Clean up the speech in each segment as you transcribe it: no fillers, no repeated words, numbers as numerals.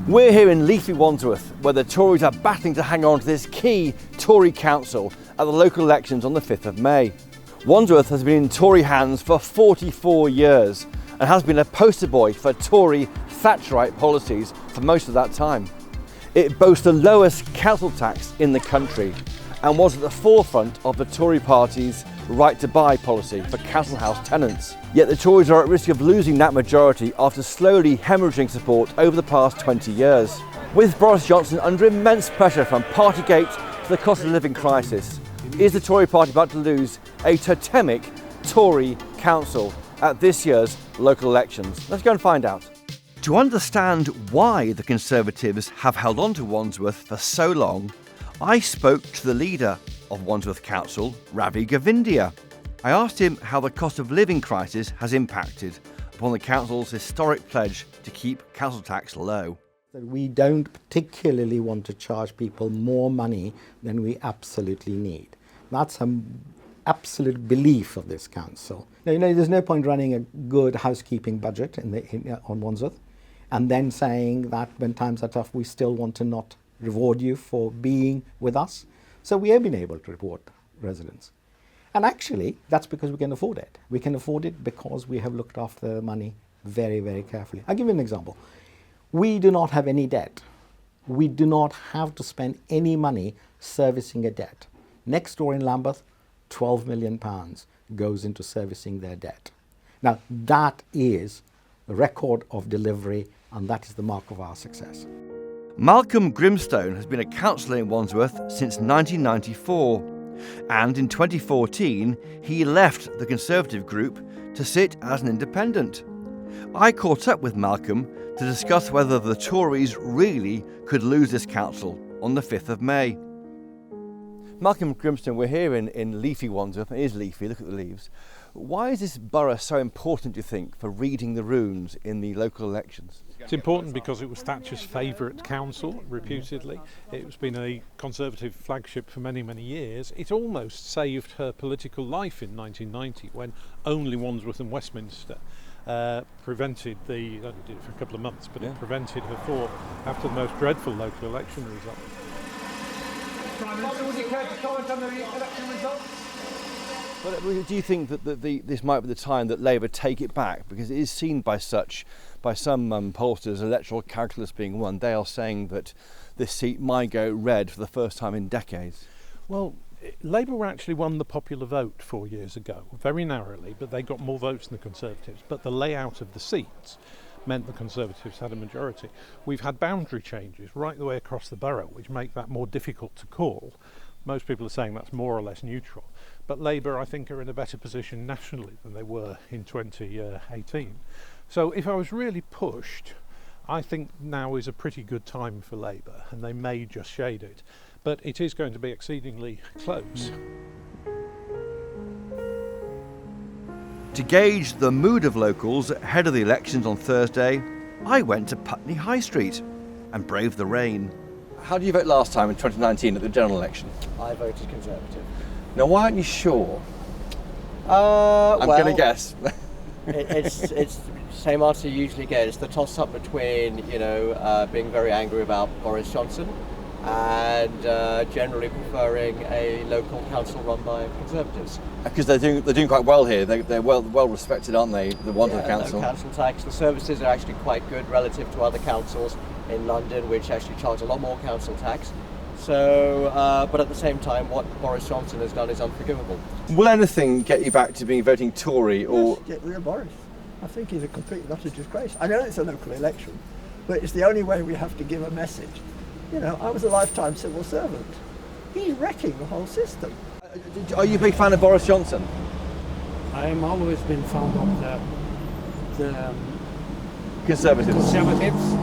We're here in leafy Wandsworth, where the Tories are battling to hang on to this key Tory council at the local elections on the 5th of May. Wandsworth has been in Tory hands for 44 years and has been a poster boy for Tory Thatcherite policies for most of that time. It boasts the lowest council tax in the country and was at the forefront of the Tory party's right to buy policy for council house tenants. Yet the Tories are at risk of losing that majority after slowly hemorrhaging support over the past 20 years. With Boris Johnson under immense pressure from Partygate to the cost of living crisis, is the Tory party about to lose a totemic Tory council at this year's local elections? Let's go and find out. To understand why the Conservatives have held on to Wandsworth for so long, I spoke to the leader of Wandsworth Council, Ravi Govindia. I asked him how the cost of living crisis has impacted upon the council's historic pledge to keep council tax low. We don't particularly want to charge people more money than we absolutely need. That's an absolute belief of this council. Now, there's no point running a good housekeeping budget on Wandsworth and then saying that when times are tough, we still want to not reward you for being with us. So we have been able to reward residents. And actually, that's because we can afford it. We can afford it because we have looked after the money very, very carefully. I'll give you an example. We do not have any debt. We do not have to spend any money servicing a debt. Next door in Lambeth, £12 million goes into servicing their debt. Now, that is the record of delivery, and that is the mark of our success. Malcolm Grimstone has been a councillor in Wandsworth since 1994, and in 2014 he left the Conservative group to sit as an independent. I caught up with Malcolm to discuss whether the Tories really could lose this council on the 5th of May. Malcolm Grimstone, we're here in leafy Wandsworth. It is leafy, look at the leaves. Why is this borough so important, do you think, for reading the runes in the local elections? It's important because it was Thatcher's favourite council, reputedly. It's been a Conservative flagship for many, many years. It almost saved her political life in 1990 when only Wandsworth and Westminster prevented it only did it for a couple of months, but it prevented her fall after the most dreadful local election result. Prime Minister, would you care to comment on the election results? But do you think that this might be the time that Labour take it back? Because it is seen by some pollsters, electoral calculus being one. They are saying that this seat might go red for the first time in decades. Well, Labour actually won the popular vote 4 years ago, very narrowly, but they got more votes than the Conservatives. But the layout of the seats meant the Conservatives had a majority. We've had boundary changes right the way across the borough, which make that more difficult to call. Most people are saying that's more or less neutral. But Labour, I think, are in a better position nationally than they were in 2018. So if I was really pushed, I think now is a pretty good time for Labour, and they may just shade it. But it is going to be exceedingly close. To gauge the mood of locals ahead of the elections on Thursday, I went to Putney High Street and braved the rain. How did you vote last time in 2019 at the general election? I voted Conservative. Now, why aren't you sure? I'm going to guess. it's the same answer you usually get. It's the toss-up between, being very angry about Boris Johnson and generally preferring a local council run by Conservatives. Because they're doing quite well here. They're well respected, aren't they? The Wandsworth Council. No council tax. The services are actually quite good relative to other councils in London, which actually charge a lot more council tax. So, but at the same time, what Boris Johnson has done is unforgivable. Will anything get you back to voting Tory, or? Yes, get rid of Boris. I think he's a complete and utter disgrace. I know it's a local election, but it's the only way we have to give a message. I was a lifetime civil servant. He's wrecking the whole system. Are you a big fan of Boris Johnson? I am always been fond of the Conservatives.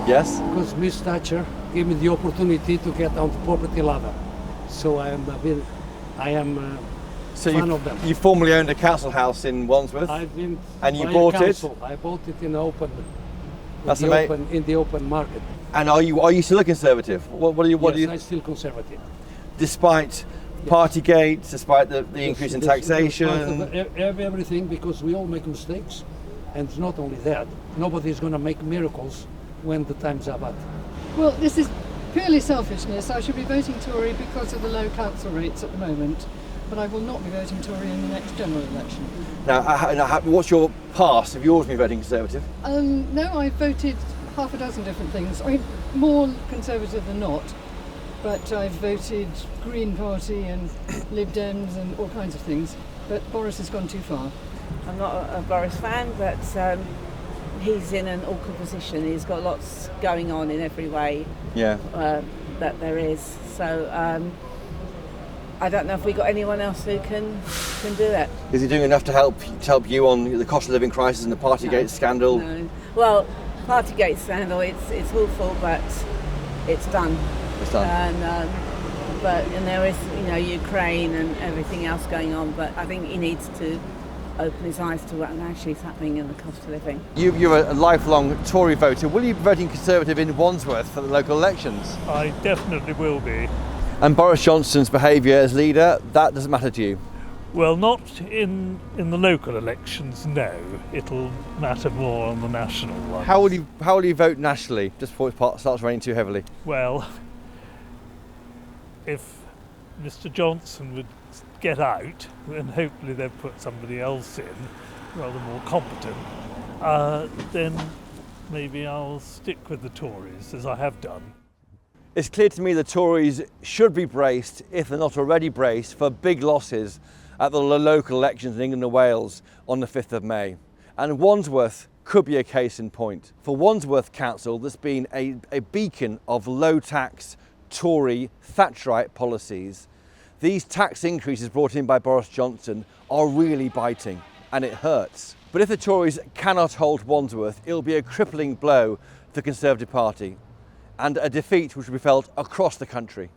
Yes. Because Miss Thatcher gave me the opportunity to get on the property ladder, so I am fan of them. You formerly owned a council house in Wandsworth. I've been. And you bought it. I bought it in the open. In the open market. And are you still a Conservative? Yes, I'm still Conservative. Despite Partygate, despite the increase in taxation? Everything, because we all make mistakes. And it's not only that. Nobody's going to make miracles when the times are bad. Well, this is purely selfishness. I should be voting Tory because of the low council rates at the moment, but I will not be voting Tory in the next general election. Now, what's your past? Have you always been voting Conservative? No, I voted half a dozen different things. I mean, more Conservative than not, but I've voted Green Party and Lib Dems and all kinds of things, but Boris has gone too far. I'm not a Boris fan, but he's in an awkward position. He's got lots going on in every way that there is. So I don't know if we got anyone else who can do that. Is he doing enough to help you on the cost of living crisis and the Partygate scandal? No. Well, Partygate scandal, it's awful, but it's done. It's done. And there is, Ukraine and everything else going on. But I think he needs to open his eyes to what actually is happening in the cost of living. You're a lifelong Tory voter. Will you be voting Conservative in Wandsworth for the local elections? I definitely will be. And Boris Johnson's behaviour as leader, that doesn't matter to you? Well, not in the local elections, no. It'll matter more on the national ones. How will you vote nationally, just before it starts raining too heavily? Well, if Mr. Johnson would get out, then hopefully they'll put somebody else in, rather more competent, then maybe I'll stick with the Tories, as I have done. It's clear to me the Tories should be braced, if they're not already braced, for big losses at the local elections in England and Wales on the 5th of May. And Wandsworth could be a case in point. For Wandsworth Council, there's been a beacon of low tax Tory Thatcherite policies. These tax increases brought in by Boris Johnson are really biting, and it hurts. But if the Tories cannot hold Wandsworth, it'll be a crippling blow to the Conservative Party, and a defeat which will be felt across the country.